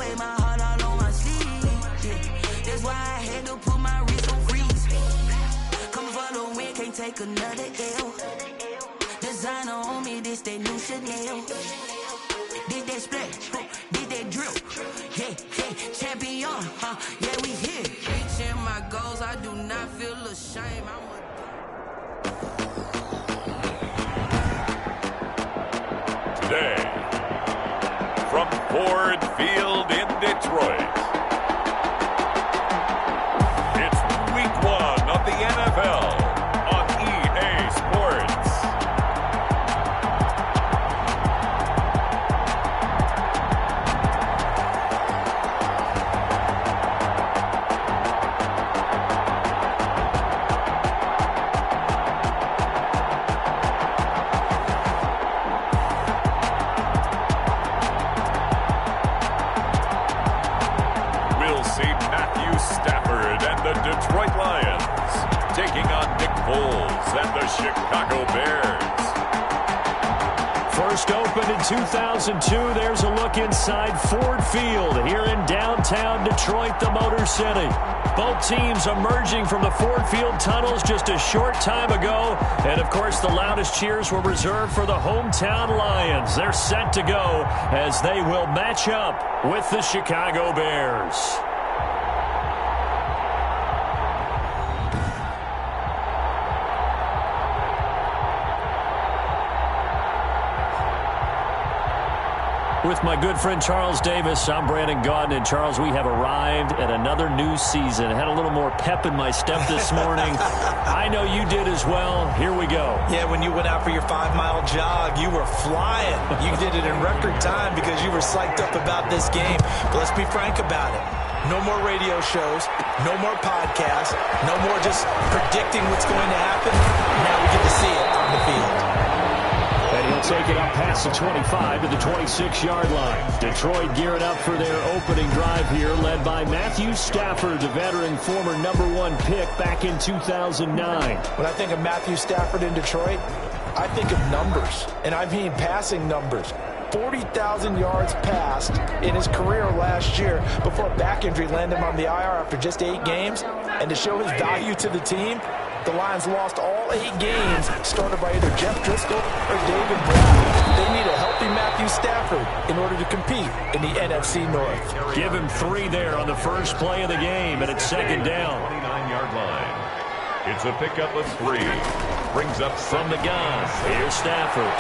wear my heart all on my sleeve. Yeah. That's why I had to put my wrist on freeze. Coming for the win, can't take another L. Designer on me, this that new Chanel. This that splash, this that drip. Yeah, champion, yeah, we here. Reaching my goals, I do not feel ashamed. Today, from Ford Field in Detroit, it's Week 1 of the NFL on EA Sports. Detroit Lions taking on Nick Foles and the Chicago Bears. First opened in 2002. There's a look inside Ford Field here in downtown Detroit, the Motor City. Both teams emerging from the Ford Field tunnels just a short time ago. And, of course, the loudest cheers were reserved for the hometown Lions. They're set to go as they will match up with the Chicago Bears. With my good friend Charles Davis, I'm Brandon Gaudin. And, Charles, we have arrived at another new season. I had a little more pep in my step this morning. I know you did as well. Here we go. Yeah, when you went out for your 5-mile jog, you were flying. You did it in record time because you were psyched up about this game. But let's be frank about it. No more radio shows, no more podcasts, no more just predicting what's going to happen. Now we get to see it on the field. And he'll take it up past the 25 to the 26-yard line. Detroit gearing up for their opening drive here, led by Matthew Stafford, the veteran former #1 pick back in 2009. When I think of Matthew Stafford in Detroit, I think of numbers, and I mean passing numbers. 40,000 yards passed in his career last year before a back injury landed him on the IR after just 8 games. And to show his value to the team, the Lions lost all 8 games started by either Jeff Driscoll or David Brown. They need a healthy Matthew Stafford in order to compete in the NFC North. Give him 3 there on the first play of the game, and it's second down. 29-yard line. It's a pickup of 3. Brings up from the gun. Here's Stafford.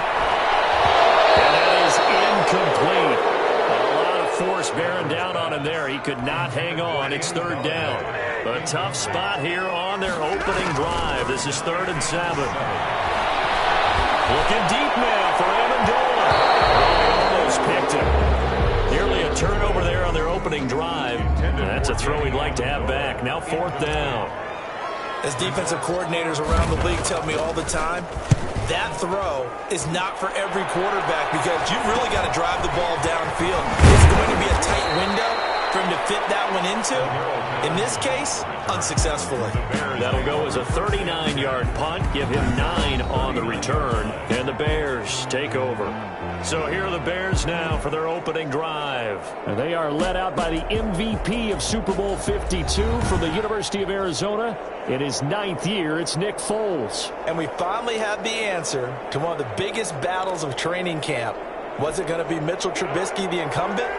And that is incomplete. A lot of force bearing down on him there. He could not hang on. It's third down. A tough spot here on their opening drive. This is 3rd and 7. Looking deep now for Amendola. Almost picked him. Nearly a turnover there on their opening drive. And that's a throw he'd like to have back. Now 4th down. As defensive coordinators around the league tell me all the time, that throw is not for every quarterback because you really got to drive the ball downfield. It's going to be a tight window for him to fit that one into. In this case, unsuccessfully. That'll go as a 39-yard punt. Give him 9 on the return. And the Bears take over. So here are the Bears now for their opening drive. And they are led out by the MVP of Super Bowl 52 from the University of Arizona. In his 9th year, it's Nick Foles. And we finally have the answer to one of the biggest battles of training camp. Was it going to be Mitchell Trubisky, the incumbent,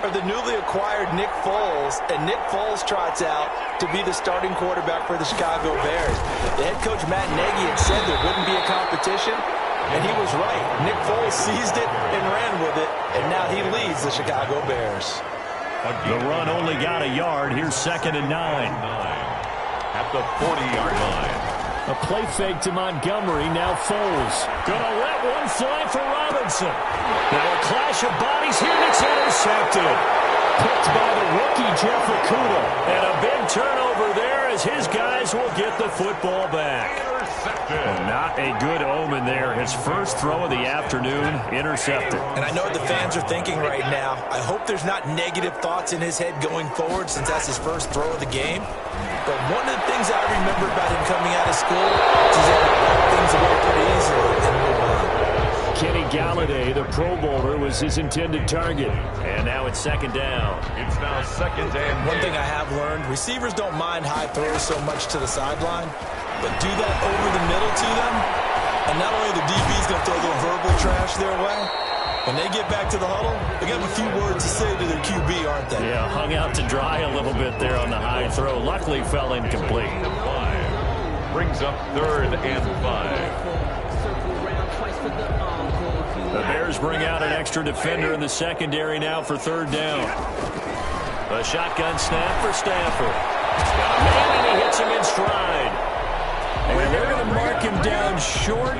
or the newly acquired Nick Foles? And Nick Foles trots out to be the starting quarterback for the Chicago Bears. The head coach, Matt Nagy, had said there wouldn't be a competition, and he was right. Nick Foles seized it and ran with it, and now he leads the Chicago Bears. The run only got a yard. Here's 2nd and 9. At the 40-yard line. A play fake to Montgomery. Now Foles. Gonna let one fly for Robinson. Now a clash of bodies here, and it's intercepted. Picked by the rookie, Jeff Okudah. And a big turnover there as his guys will get the football back. Well, not a good omen there. His first throw of the afternoon, intercepted. And I know what the fans are thinking right now. I hope there's not negative thoughts in his head going forward since that's his first throw of the game. But one of the things I remember about him coming out of school is that he put things away pretty easily and move on. Kenny Galladay, the Pro Bowler, was his intended target. And now it's second down. It's now second and One thing I have learned, receivers don't mind high throws so much to the sideline, but do that over the middle to them, and not only the DB's going to throw a little verbal trash their way, when they get back to the huddle, they got a few words to say to their QB, aren't they? Yeah, hung out to dry a little bit there on the high throw. Luckily fell incomplete. 5. Brings up third and 5. The Bears bring out an extra defender in the secondary now for third down. A shotgun snap for Stafford. Got a man, and he hits him in stride. And they're going to mark him down short,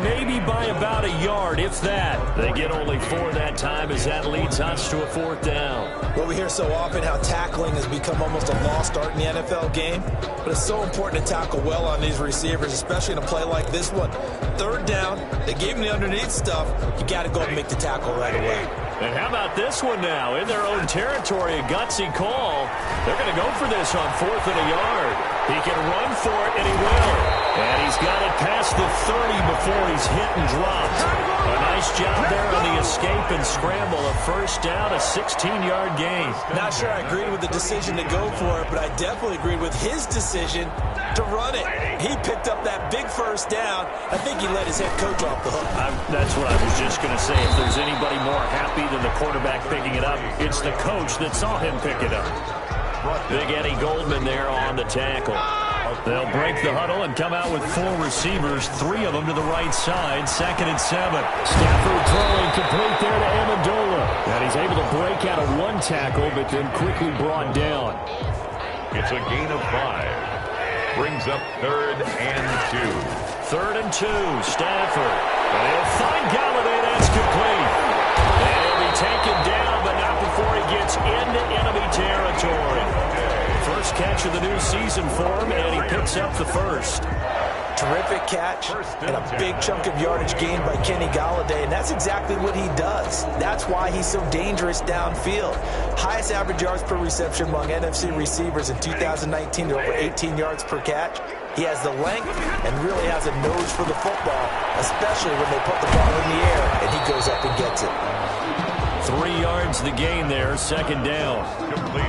maybe by about a yard, if that. They get only 4 that time as that leads us to a fourth down. Well, we hear so often how tackling has become almost a lost art in the NFL game, but it's so important to tackle well on these receivers, especially in a play like this one. Third down, they gave him the underneath stuff. You got to go and make the tackle right away. And how about this one now? In their own territory, a gutsy call. They're going to go for this on 4th and a yard. He can run for it, and he will. And he's got it past the 30 before he's hit and dropped. A nice job there on the escape and scramble. A first down, a 16-yard gain. Not sure I agreed with the decision to go for it, but I definitely agreed with his decision to run it. He picked up that big first down. I think he let his head coach off the hook. That's what I was just going to say. If there's anybody more happy than the quarterback picking it up, it's the coach that saw him pick it up. Big Eddie Goldman there on the tackle. They'll break the huddle and come out with 4 receivers, 3 of them to the right side, 2nd and 7. Stafford throwing complete there to Amendola. And he's able to break out of 1 tackle, but then quickly brought down. It's a gain of 5. Brings up third and 2. 3rd and 2, Stafford. And he'll find Galladay. That's complete. And he'll be taken down, but not before he gets into enemy territory. First catch of the new season for him, and he picks up the first. Terrific catch and a big chunk of yardage gained by Kenny Galladay, and that's exactly what he does. That's why he's so dangerous downfield. Highest average yards per reception among NFC receivers in 2019 to over 18 yards per catch. He has the length and really has a nose for the football, especially when they put the ball in the air and he goes up and gets it. 3 yards the gain there, 2nd down.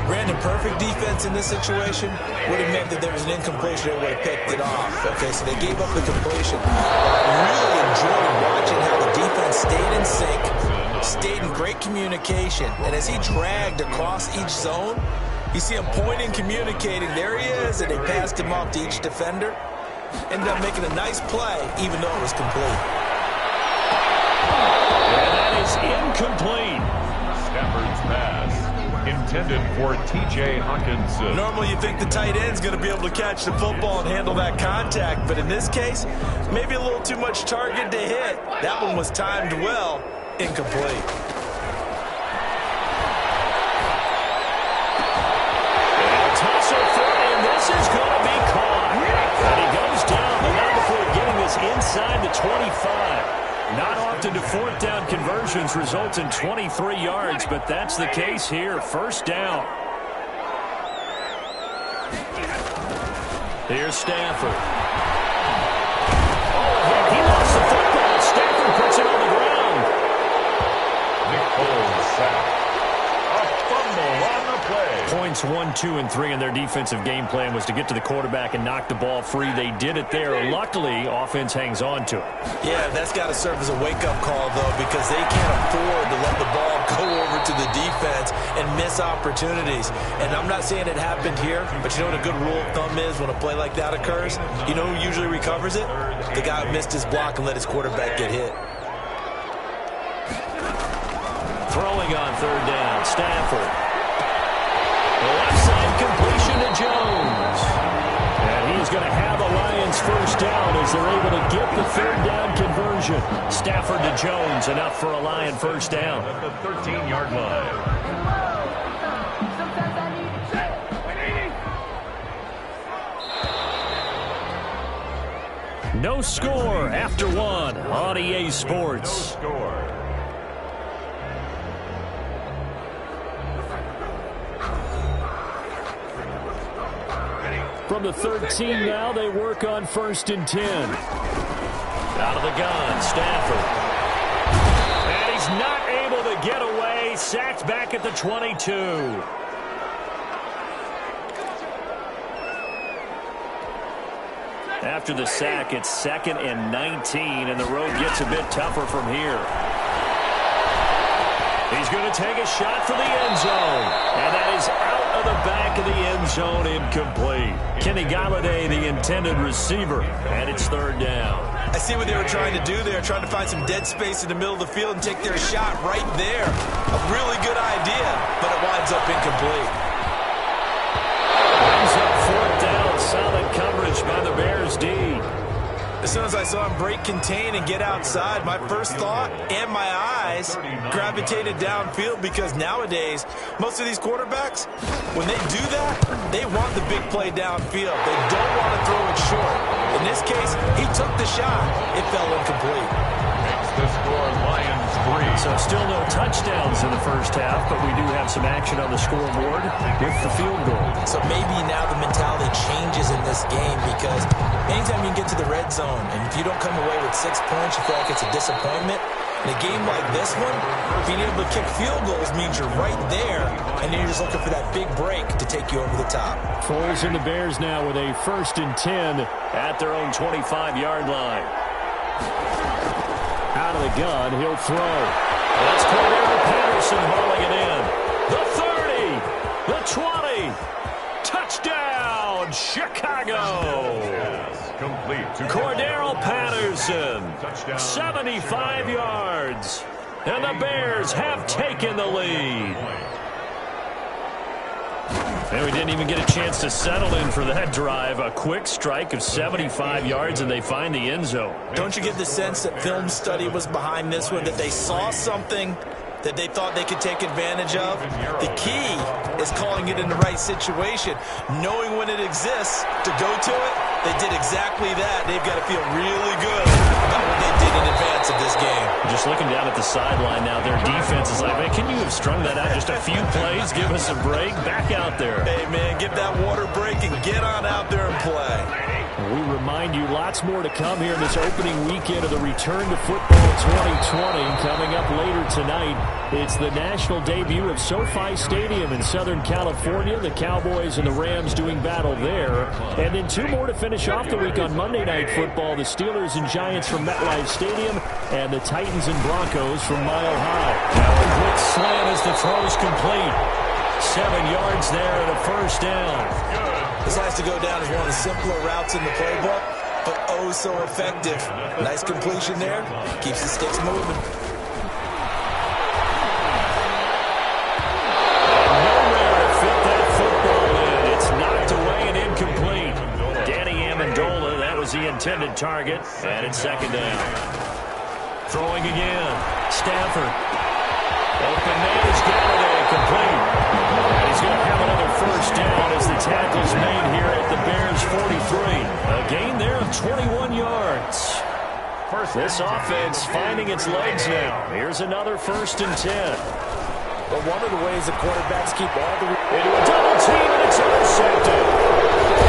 Brandon, perfect defense in this situation would have meant that there was an incompletion and would have picked it off. Okay, so they gave up the completion. I really enjoyed watching how the defense stayed in sync, stayed in great communication, and as he dragged across each zone, you see him pointing, communicating. There he is, and they passed him off to each defender. Ended up making a nice play, even though it was complete. And that is incomplete. Stafford's pass intended for T.J. Hockenson. Normally you think the tight end's going to be able to catch the football and handle that contact, but in this case, maybe a little too much target to hit. That one was timed well, incomplete. Tussle for it, and this is going to be caught. And he goes down, but not before getting this inside the 25. Not often do 4th down conversions result in 23 yards, but that's the case here. First down. Here's Stafford. Oh, heck, he lost the football. Stafford puts it on the ground. Nick Foles sacked. A fumble on the play. Points 1, 2, and 3 in their defensive game plan was to get to the quarterback and knock the ball free. They did it there. Luckily, offense hangs on to it. Yeah, that's got to serve as a wake-up call, though, because they can't afford to let the ball go over to the defense and miss opportunities. And I'm not saying it happened here, but you know what a good rule of thumb is when a play like that occurs? You know who usually recovers it? The guy who missed his block and let his quarterback get hit. Throwing on 3rd down, Stafford. The left side completion to Jones. And he's going to have a Lions first down as they're able to get the 3rd down conversion. Stafford to Jones, enough for a Lion first down. At the 13-yard line. No score after 1 on EA Sports. No score. From the 13 now, they work on 1st and 10. Out of the gun, Stafford. he's sacked back at the 22. After the sack, it's 2nd and 19, and the road gets a bit tougher from here. He's going to take a shot for the end zone, and that is out of the back of the end zone, incomplete. Kenny Golladay, the intended receiver, and it's 3rd down. I see what they were trying to do there, trying to find some dead space in the middle of the field and take their shot right there. A really good idea, but it winds up incomplete. Winds up 4th down, solid coverage by the Bears D. As soon as I saw him break contain and get outside, my first thought and my eyes gravitated downfield, because nowadays, most of these quarterbacks, when they do that, they want the big play downfield. They don't want to throw it short. In this case, he took the shot. It fell incomplete. Makes the score Lions 3. So still no touchdowns in the first half, but we do have some action on the scoreboard with the field goal. So maybe now the mentality changes in this game, because anytime you get to the red zone, and if you don't come away with 6 points, you feel like it's a disappointment. In a game like this one, being able to kick field goals means you're right there, and then you're just looking for that big break to take you over the top. Foles and the Bears now with a 1st and 10 at their own 25-yard line. Out of the gun, he'll throw. That's Cordero Patterson hauling it in. The 30, the 20. Touchdown, Chicago. Complete to Cordero Patterson, 75 yards. And the Bears have taken the lead. And we didn't even get a chance to settle in for that drive. A quick strike of 75 yards, and they find the end zone. Don't you get the sense that film study was behind this one, that they saw something that they thought they could take advantage of? The key is calling it in the right situation, knowing when it exists to go to it. They did exactly that. They've got to feel really good about what they did in advance of this game. Just looking down at the sideline now, their defense is like, man, can you have strung that out just a few plays? Give us a break. Back out there. Hey, man, give that water break and get on out there and play. We remind you, lots more to come here in this opening weekend of the Return to Football 2020. Coming up later tonight, it's the national debut of SoFi Stadium in Southern California. The Cowboys and the Rams doing battle there. And then 2 more to finish off the week on Monday Night Football. The Steelers and Giants from MetLife Stadium, and the Titans and Broncos from Mile High. Now a quick slant as the throw's complete. 7 yards there and a 1st down. This has to go down as one of the simpler routes in the playbook, but oh so effective. Nice completion there. Keeps the sticks moving. Nowhere to fit that football in. It's knocked away and incomplete. Danny Amendola, that was the intended target, and it's 2nd down. Throwing again. Stafford. Open man is Golladay, complete. And he's going to have another 1st down as the tackle's made here at the Bears 43. A gain there of 21 yards. This offense finding its legs now. Here's another 1st and 10. But one of the ways the quarterbacks keep all the... Into a double team, and it's intercepted.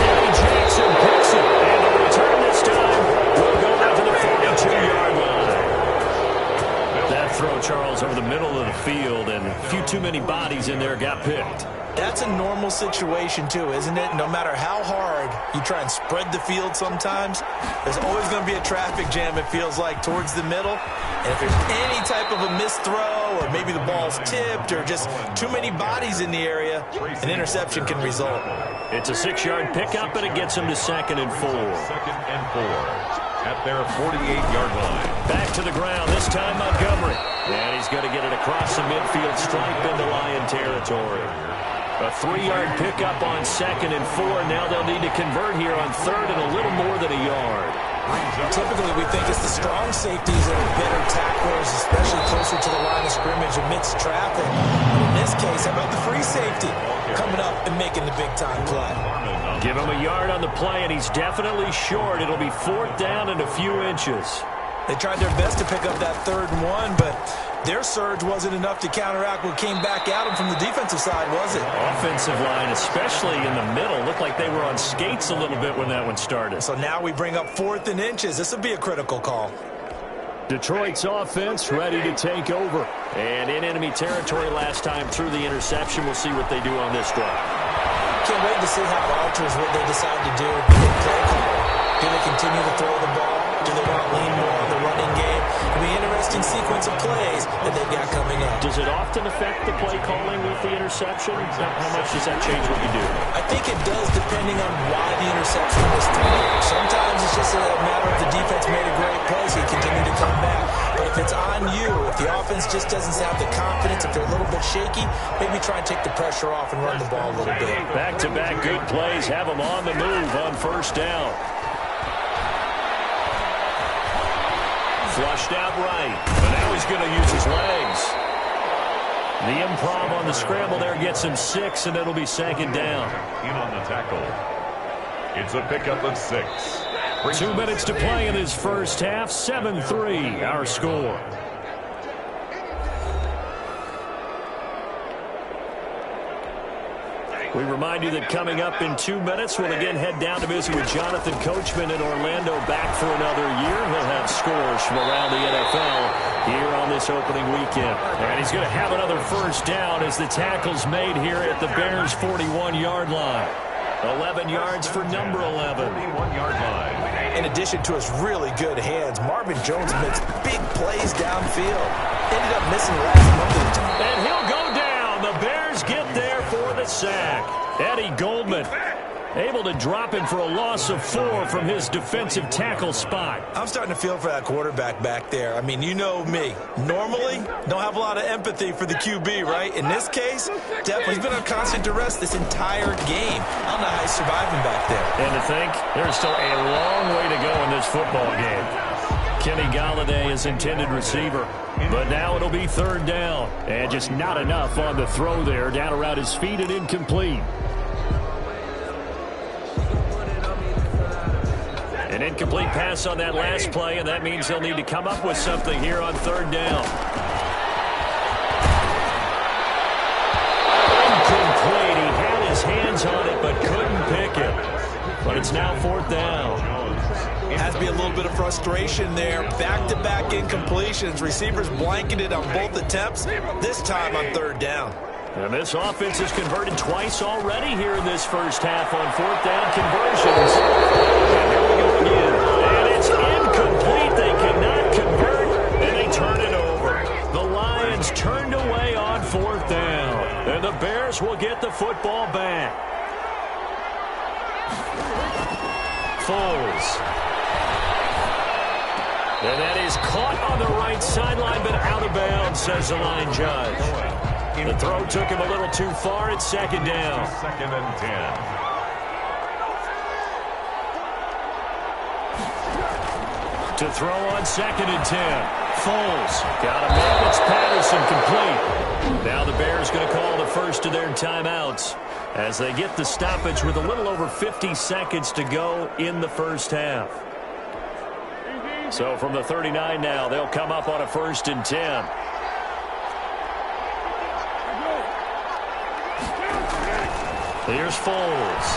Eddie Jackson picks it, and the return this time will go out to the 42-yard line. That throw, Charles, over the middle of the field, and a few too many bodies in there got picked. That's a normal situation, too, isn't it? No matter how hard you try and spread the field sometimes, there's always going to be a traffic jam, it feels like, towards the middle. And if there's any type of a missed throw, or maybe the ball's tipped, or just too many bodies in the area, an interception can result. It's a 6-yard pickup, and it gets him to 2nd and 4. 2nd and 4 at their 48-yard line. Back to the ground, this time Montgomery. And he's going to get it across the midfield stripe into Lion territory. A 3-yard pickup on 2nd and 4. Now they'll need to convert here on 3rd and a little more than a yard. Typically, we think it's the strong safeties that are better tacklers, especially closer to the line of scrimmage amidst traffic. But in this case, how about the free safety coming up and making the big-time play? Give him a yard on the play, and he's definitely short. It'll be 4th down and a few inches. They tried their best to pick up that 3rd and 1, but their surge wasn't enough to counteract what came back at them from the defensive side, was it? Offensive line, especially in the middle, looked like they were on skates a little bit when that one started. So now we bring up 4th and inches. This will be a critical call. Detroit's offense ready to take over. And in enemy territory last time through the interception. We'll see what they do on this drive. Can't wait to see how it alters what they decide to do with play call. Do they continue to throw the ball? Do they want to lean more on the running game? It'll be an interesting sequence of plays that they've got coming up. Does it often affect the play calling with the interception? How much does that change what you do? I think it does, depending on why the interception was thrown. Sometimes it's just a matter of the defense made a great play, so you continue to come back. But if it's on you, if the offense just doesn't have the confidence, if they're a little bit shaky, maybe try and take the pressure off and run the ball a little bit. Back-to-back good plays have them on the move on first down. Flushed out right, but now he's going to use his legs. The improv on the scramble there gets him 6, and it'll be second down. In on the tackle. It's a pickup of 6. 2 minutes to play in this first half. 7-3, our score. We remind you that coming up in 2 minutes, we'll again head down to visit with Jonathan Coachman in Orlando, back for another year. He'll have scores from around the NFL here on this opening weekend. And he's going to have another first down as the tackle's made here at the Bears' 41-yard line. 11 yards for number 11. 41-yard line. In addition to his really good hands, Marvin Jones makes big plays downfield. Ended up missing last month of the time. And he'll go down. The Bears get there for the sack. Eddie Goldman able to drop him for a loss of 4 from his defensive tackle spot. I'm starting to feel for that quarterback back there. I mean, you know me. Normally, don't have a lot of empathy for the QB, right? In this case, definitely. He's been on constant duress this entire game. I don't know how he's surviving back there. And to think, there's still a long way to go in this football game. Kenny Golladay is intended receiver, but now it'll be third down. And just not enough on the throw there. Down around his feet and incomplete. An incomplete pass on that last play, and that means they'll need to come up with something here on third down. Incomplete. He had his hands on it, but couldn't pick it. But it's now fourth down. It has to be a little bit of frustration there. Back-to-back incompletions. Receivers blanketed on both attempts, this time on third down. And this offense has converted twice already here in this first half on fourth down conversions. And here we go again. And it's incomplete. They cannot convert, and they turn it over. The Lions turned away on fourth down. And the Bears will get the football back. Foles. And that is caught on the right sideline, but out of bounds, says the line judge. The throw took him a little too far. It's second down. Second and 10. To throw on second and 10. Foles got him up. It's Patterson complete. Now the Bears going to call the first of their timeouts as they get the stoppage with a little over 50 seconds to go in the first half. So from the 39 now, they'll come up on a first and 10. Here's Foles.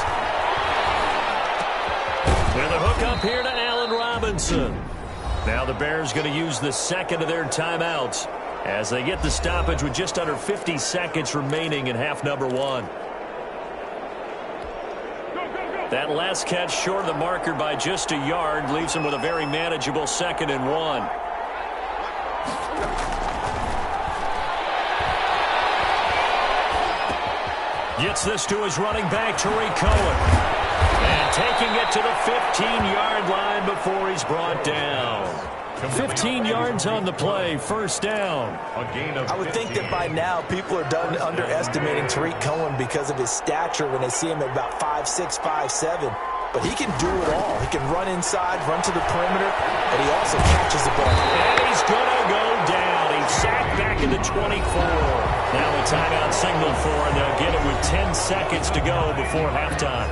With a hook up here to Allen Robinson. Now the Bears going to use the second of their timeouts as they get the stoppage with just under 50 seconds remaining in half number 1. That last catch short of the marker by just a yard leaves him with a very manageable second and 1. Gets this to his running back, Tariq Cohen. And taking it to the 15-yard line before he's brought down. 15 yards on the play, first down. I would think that by now people are done underestimating Tariq Cohen because of his stature when they see him at about 5'6", 5'7". But he can do it all. He can run inside, run to the perimeter, but he also catches the ball. And he's going to go down. He's sacked back in the 24. Now a timeout signaled for, and they'll get it with 10 seconds to go before halftime.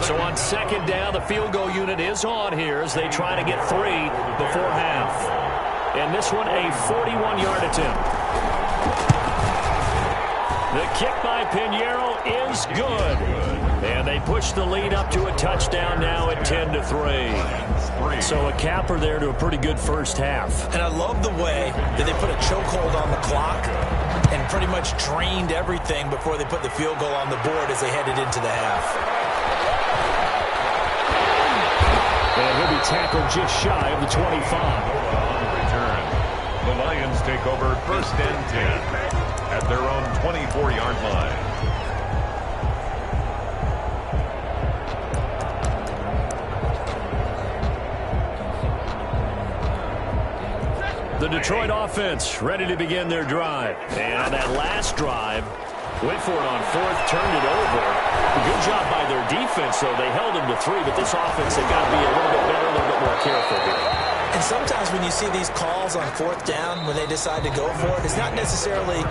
So on second down, the field goal unit is on here as they try to get 3 before half. And this one, a 41-yard attempt. The kick by by Piñeiro is good. And they push the lead up to a touchdown now at 10-3. So a capper there to a pretty good first half. And I love the way that they put a chokehold on the clock and pretty much drained everything before they put the field goal on the board as they headed into the half. And he'll be tackled just shy of the 25. On return, the Lions take over 1st and 10 at their own 24-yard line. The Detroit offense ready to begin their drive. And on that last drive, went for it on 4th, turned it over. Good job by their defense, though. They held them to 3, but this offense, they've got to be a little bit better, a little bit more careful here. And sometimes when you see these calls on 4th down, when they decide to go for it, it's not necessarily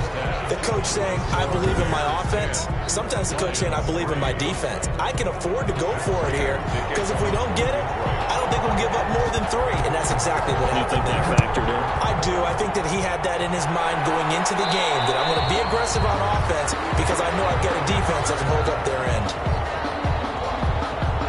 the coach saying, I believe in my offense. Sometimes the coach saying, I believe in my defense. I can afford to go for it here, because if we don't get it, I don't think we'll give up more than 3. And that's exactly what happened. You think that factored in? I do. I think that he had that in his mind going into the game, that I'm going to be aggressive on offense because I know I've got a defense that can hold up their end.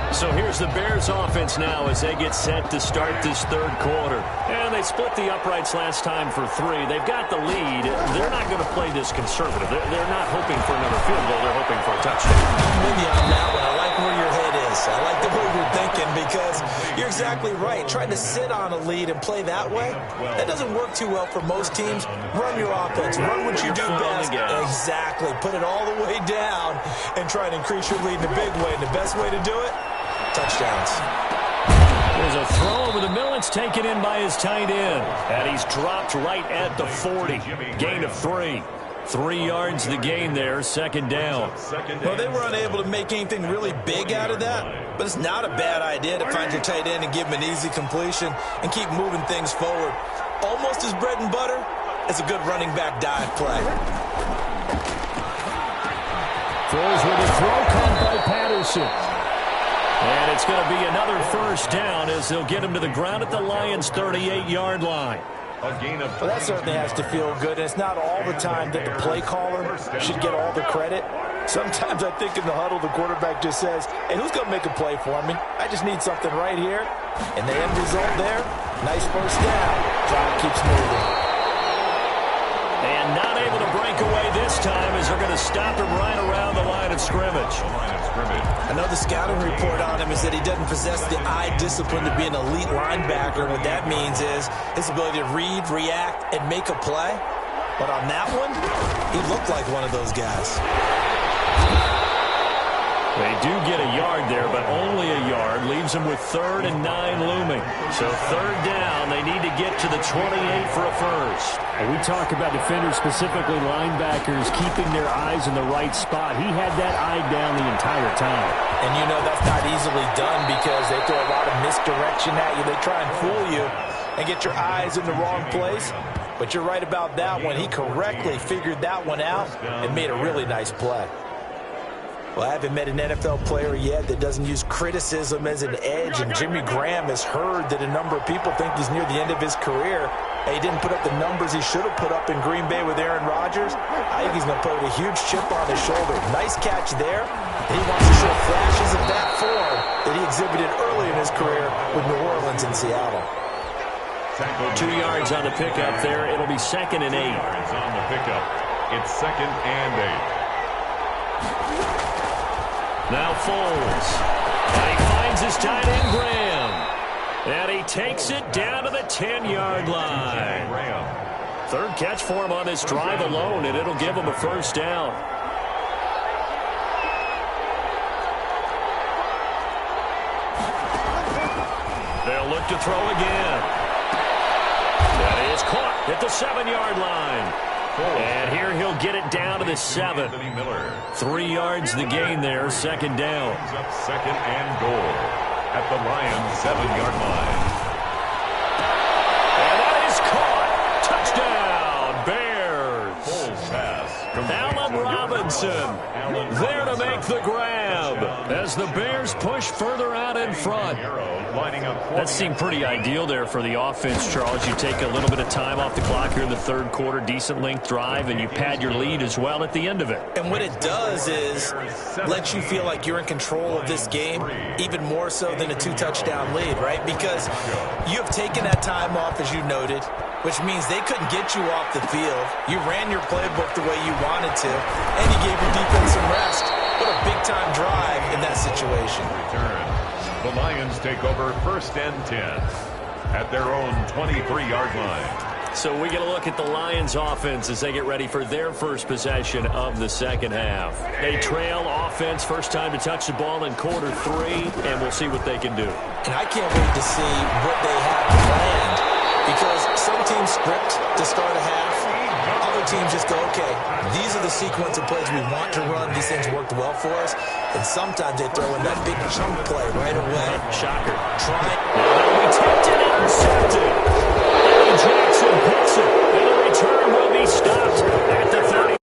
So here's the Bears offense now as they get set to start this 3rd quarter. And they split the uprights last time for 3. They've got the lead. They're not going to play this conservative. They're not hoping for another field goal. They're hoping for a touchdown. I'm with you on that one. I like where your head is. I like the way you're thinking because you're exactly right. Trying to sit on a lead and play that way, that doesn't work too well for most teams. Run your offense. Run what you do best. Exactly. Put it all the way down and try and increase your lead in a big way. And the best way to do it, touchdowns. There's a throw over the middle. It's taken in by his tight end. And he's dropped right at the 40. Gain of 3. 3 yards the gain there, 2nd down. Well, they were unable to make anything really big out of that, but it's not a bad idea to find your tight end and give him an easy completion and keep moving things forward. Almost as bread and butter as a good running back dive play. Throws with a throw caught by Patterson. And it's going to be another 1st down as they'll get him to the ground at the Lions' 38-yard line. A gain of Well, that certainly has to feel good, and it's not all the time that the play caller should get all the credit. Sometimes I think in the huddle, the quarterback just says, hey, who's going to make a play for me? I just need something right here. And the end result there, nice 1st down. Drive keeps moving. And not able to break away this time as they're going to stop him right around the line of scrimmage. I know the scouting report on him is that he doesn't possess the eye discipline to be an elite linebacker. What that means is his ability to read, react, and make a play. But on that one, he looked like one of those guys. They do get a yard there, but only a yard. Leaves them with 3rd and 9 looming. So 3rd down, they need to get to the 28 for a 1st. And we talk about defenders, specifically linebackers, keeping their eyes in the right spot. He had that eye down the entire time. And you know that's not easily done because they throw a lot of misdirection at you. They try and fool you and get your eyes in the wrong place. But you're right about that one. He correctly figured that one out and made a really nice play. Well, I haven't met an NFL player yet that doesn't use criticism as an edge, and Jimmy Graham has heard that a number of people think he's near the end of his career. And he didn't put up the numbers he should have put up in Green Bay with Aaron Rodgers. I think he's going to play with a huge chip on his shoulder. Nice catch there. And he wants to show flashes of that form that he exhibited early in his career with New Orleans and Seattle. 2 yards on the pickup there. It'll be 2nd and 8. 2 yards on the pickup. It's 2nd and 8. Now Foles. And he finds his tight end, Graham. And he takes it down to the 10-yard line. 3rd catch for him on this drive alone, and it'll give him a 1st down. They'll look to throw again. That is caught at the 7-yard line. And here he'll get it down to the 7. 3 yards the gain there, 2nd down. 2nd and goal at the Lions' 7-yard line. And that is caught. Touchdown, Bears. Full pass. Allen Robinson Robinson there to make the grab as the Bears push further out in front. That seemed pretty ideal there for the offense, Charles. You take a little bit of time off the clock here in the third quarter, decent length drive, and you pad your lead as well at the end of it. And what it does is let you feel like you're in control of this game, even more so than a 2-touchdown lead, right? Because you have taken that time off, as you noted, which means they couldn't get you off the field. You ran your playbook the way you wanted to, and you gave your defense some rest. What a big-time drive in that situation. The Lions take over 1st and 10 at their own 23-yard line. So we get a look at the Lions offense as they get ready for their first possession of the second half. They trail offense, first time to touch the ball in quarter 3, and we'll see what they can do. And I can't wait to see what they have planned, because some teams script to start a half. Other teams just go, okay, these are the sequence of plays we want to run. These things worked well for us. And sometimes they throw in that big chunk play right away. Shocker. That'll be tipped and intercepted. Eddie Jackson picks it. And the return will be stopped at the 30.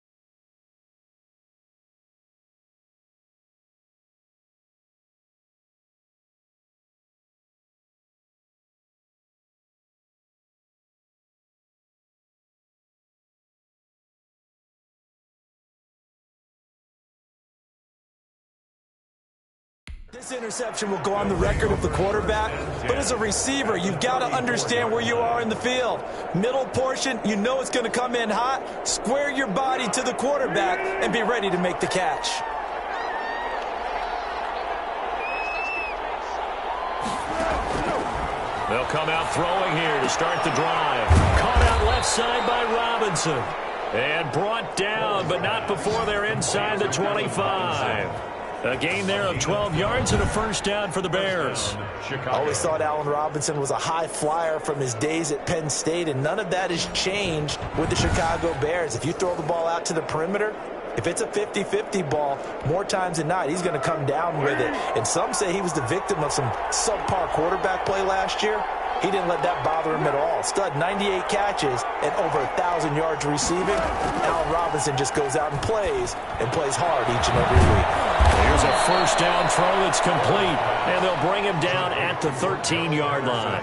This interception will go on the record of the quarterback, but as a receiver, you've got to understand where you are in the field. Middle portion, you know it's going to come in hot. Square your body to the quarterback and be ready to make the catch. They'll come out throwing here to start the drive. Caught out left side by Robinson. And brought down, but not before they're inside the 25. A gain there of 12 yards and a first down for the Bears. I always thought Allen Robinson was a high flyer from his days at Penn State, and none of that has changed with the Chicago Bears. If you throw the ball out to the perimeter, if it's a 50-50 ball, more times than not, he's going to come down with it. And some say he was the victim of some subpar quarterback play last year. He didn't let that bother him at all. Stud, 98 catches and over 1,000 yards receiving. Allen Robinson just goes out and plays hard each and every week. Here's a first down throw that's complete, and they'll bring him down at the 13-yard line.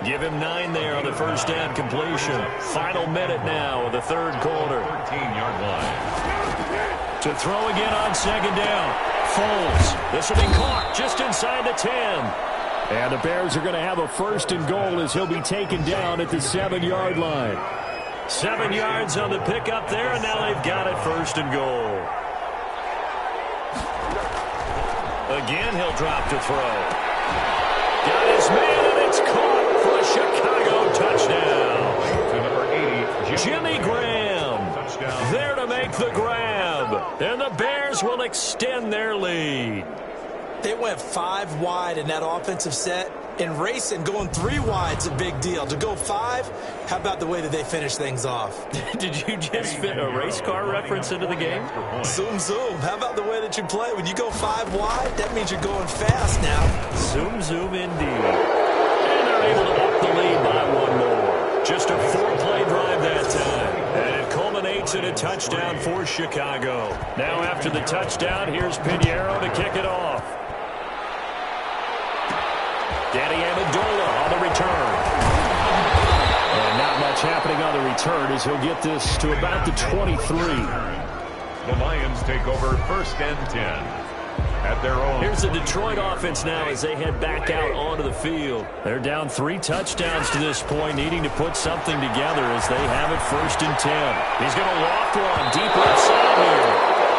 Give him 9 there on the first down completion. Final minute now of the third quarter. 13-yard line. To throw again on second down. Foles. This will be caught just inside the 10. And the Bears are going to have a first and goal as he'll be taken down at the 7-yard line. 7 yards on the pickup there, and now they've got it first and goal. Again, he'll drop to throw. Got his man, and it's caught for a Chicago touchdown. To number 80, Jimmy Graham touchdown. there to make the grab. And the Bears will extend their lead. They went 5 wide in that offensive set. And racing, going 3 wide's a big deal. To go 5, how about the way that they finish things off? Did you just fit a race car reference into the game? Zoom, zoom. How about the way that you play? When you go 5 wide, that means you're going fast now. Zoom, zoom indeed. And they're able to up the lead by 1 more. Just a 4-play drive that time. And it culminates in a touchdown for Chicago. Now after the touchdown, here's Pinheiro to kick it off. Danny Amendola on the return. And not much happening on the return as he'll get this to about the 23. The Lions take over 1st and 10 at their own. Here's the Detroit offense now as they head back out onto the field. They're down 3 touchdowns to this point, needing to put something together as they have it 1st and 10. He's going to loft one deep left side here.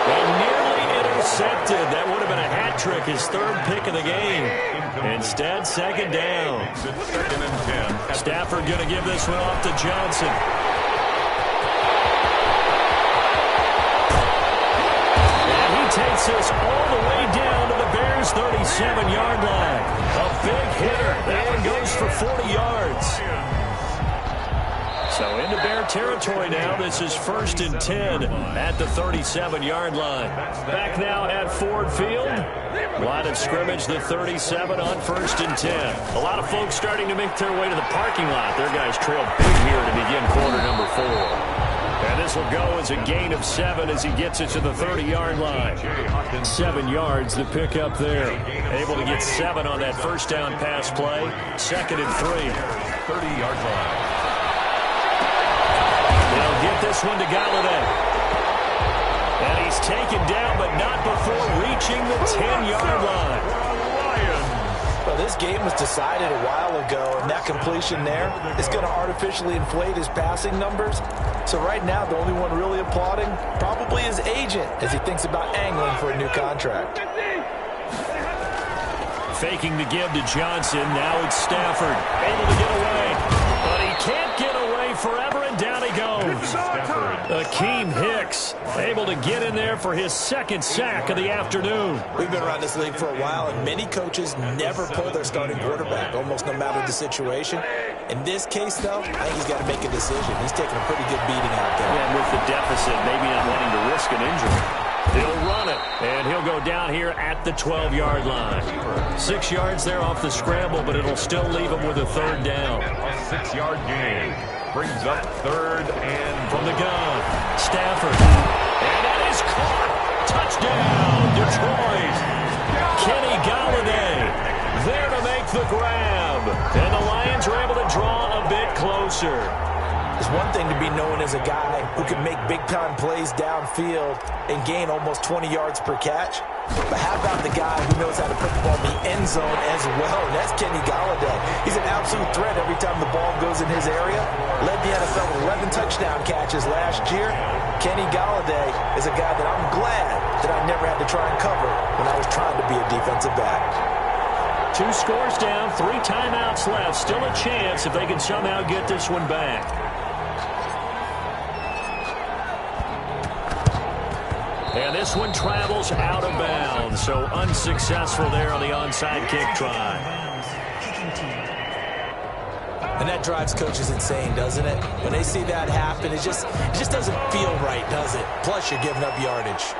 And nearly intercepted. That would have been a hat trick, his 3rd pick of the game. Instead, 2nd down. 2nd and 10. Stafford going to give this one off to Johnson. And he takes this all the way down to the Bears' 37-yard line. A big hitter. That one goes for 40 yards. So into Bear territory now. This is 1st and 10 at the 37-yard line. Back now at Ford Field. Line of scrimmage, the 37 on 1st and 10. A lot of folks starting to make their way to the parking lot. Their guys trail big here to begin quarter number 4. And this will go as a gain of 7 as he gets it to the 30-yard line. 7 yards to pick up there. Able to get 7 on that first down pass play. 2nd and 3. 30-yard line. They'll get this one to Galladay. And he's taken down, but not before reaching the 10-yard line. Well, this game was decided a while ago, and that completion there is going to artificially inflate his passing numbers. So right now, the only one really applauding probably his agent as he thinks about angling for a new contract. Faking the give to Johnson. Now it's Stafford. Able to get away. But he can't get away forever, and down he goes. Akeem Hicks able to get in there for his 2nd sack of the afternoon. We've been around this league for a while, and many coaches never pull their starting quarterback, almost no matter the situation. In this case, though, I think he's got to make a decision. He's taking a pretty good beating out there. And with the deficit, maybe not wanting to risk an injury. He'll run it, and he'll go down here at the 12-yard line. 6 yards there off the scramble, but it'll still leave him with a 3rd down. A 6-yard gain brings up 3rd and from the gun. Stafford. And it is caught. Touchdown, Detroit. Kenny Galladay there to make the grab. And the Lions are able to draw a bit closer. It's one thing to be known as a guy who can make big-time plays downfield and gain almost 20 yards per catch. But how about the guy who knows how to put the ball in the end zone as well? And that's Kenny Galladay. He's an absolute threat every time the ball goes in his area. Led the NFL with 11 touchdown catches last year. Kenny Galladay is a guy that I'm glad that I never had to try and cover when I was trying to be a defensive back. 2 scores down, 3 timeouts left. Still a chance if they can somehow get this one back. And this one travels out of bounds, so unsuccessful there on the onside kick try. And that drives coaches insane, doesn't it? When they see that happen, it just doesn't feel right, does it? Plus, you're giving up yardage.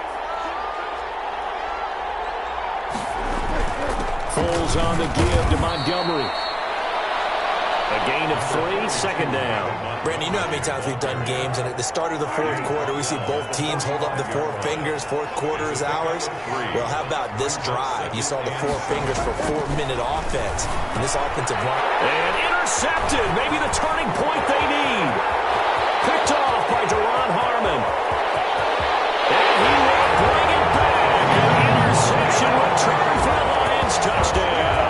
Foles on the give to Montgomery. A gain of 3, 2nd down. Brandon, you know how many times we've done games, and at the start of the 4th quarter, we see both teams hold up the 4 fingers, 4th quarter is ours. Well, how about this drive? You saw the 4 fingers for 4-minute offense. And this offensive line. And intercepted. Maybe the turning point they need. Picked off by Deron Harmon. And he will bring it back. An interception return for the Lions. Touchdown.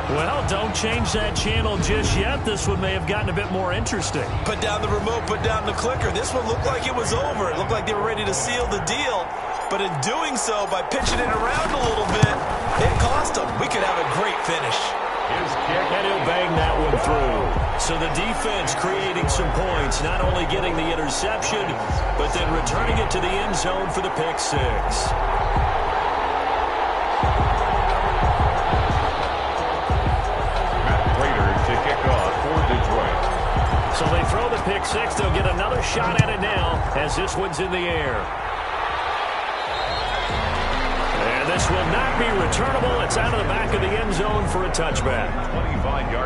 Well, don't change that channel just yet. This one may have gotten a bit more interesting. Put down the remote, put down the clicker. This one looked like it was over. It looked like they were ready to seal the deal. But in doing so, by pitching it around a little bit, it cost them. We could have a great finish. And he'll bang that one through. So the defense creating some points, not only getting the interception, but then returning it to the end zone for the pick 6. So they throw the pick 6. They'll get another shot at it now as this one's in the air. And this will not be returnable. It's out of the back of the end zone for a touchback.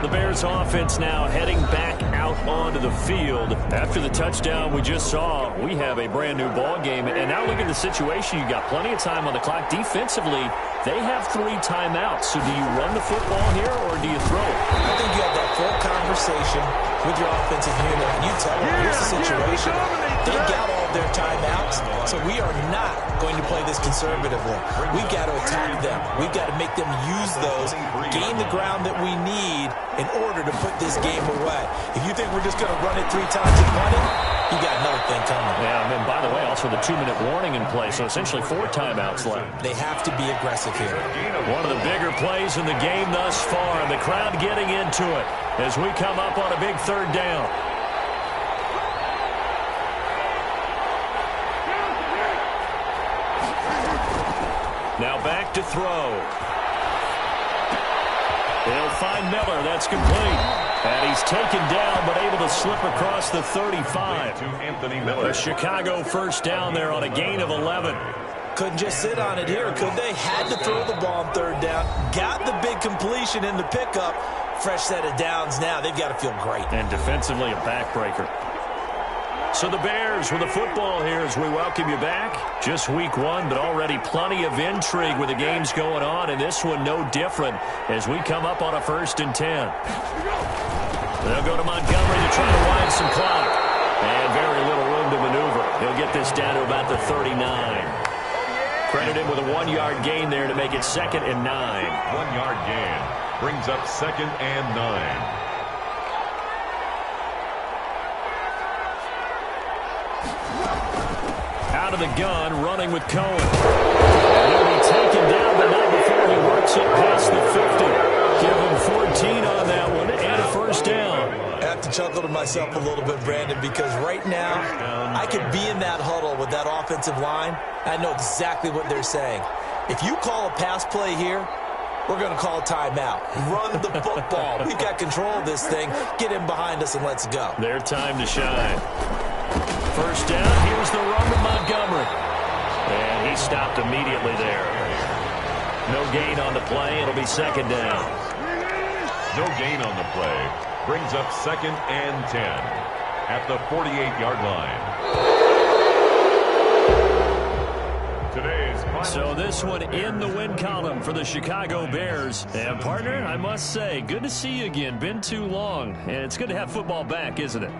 The Bears offense now heading back out onto the field. After the touchdown we just saw, we have a brand new ball game. And now look at the situation. You've got plenty of time on the clock. Defensively, they have 3 timeouts. So do you run the football here or do you throw it? I think you have that full conversation with your offensive unit, and you tell them, here's the situation. They got all of their timeouts, so we are not going to play this conservatively. We've got to attack them. We've got to make them use those, gain the ground that we need in order to put this game away. If you think we're just going to run it 3 times and punt it, you got another thing coming. Yeah, and then, by the way, also the 2-minute warning in play, so essentially 4 timeouts left. They have to be aggressive here. One of the bigger plays in the game thus far, and the crowd getting into it as we come up on a big 3rd down. Now back to throw. They'll find Miller. That's complete. And he's taken down, but able to slip across the 35. To Anthony Miller. A Chicago first down there on a gain of 11. Couldn't just sit on it here, could they? Had to throw the ball on 3rd down. Got the big completion in the pickup. fresh set of downs now. They've got to feel great. And defensively, a backbreaker. So the Bears with the football here as we welcome you back. Just week one, but already plenty of intrigue with the games going on, and this one no different as we come up on a 1st and 10. They'll go to Montgomery to try to wind some clock. And very little room to maneuver. He'll get this down to about the 39. Credited with a 1-yard gain there to make it 2nd and 9. 1-yard gain brings up 2nd and 9. Out of the gun, running with Cohen. He'll be taken down, but not before he works it past the 50. Give him 14 on that one, and a 1st down. I have to chuckle to myself a little bit, Brandon, because right now I could be in that huddle with that offensive line. I know exactly what they're saying. If you call a pass play here, we're going to call a timeout. Run the football. We've got control of this thing. Get in behind us and let's go. Their time to shine. 1st down, here's the run with Montgomery. And he stopped immediately there. No gain on the play. It'll be 2nd down. No gain on the play. Brings up 2nd and 10 at the 48-yard line. Today's final. So this one in the win column for the Chicago Bears. And partner, I must say, good to see you again. Been too long. And it's good to have football back, isn't it?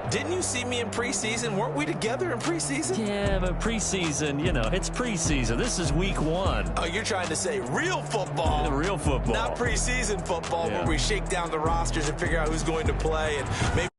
Didn't you see me in preseason? Weren't we together in preseason? Yeah, but preseason, you know, it's preseason. This is week one. Oh, you're trying to say real football. The real football. Not preseason football, yeah, where we shake down the rosters and figure out who's going to play and maybe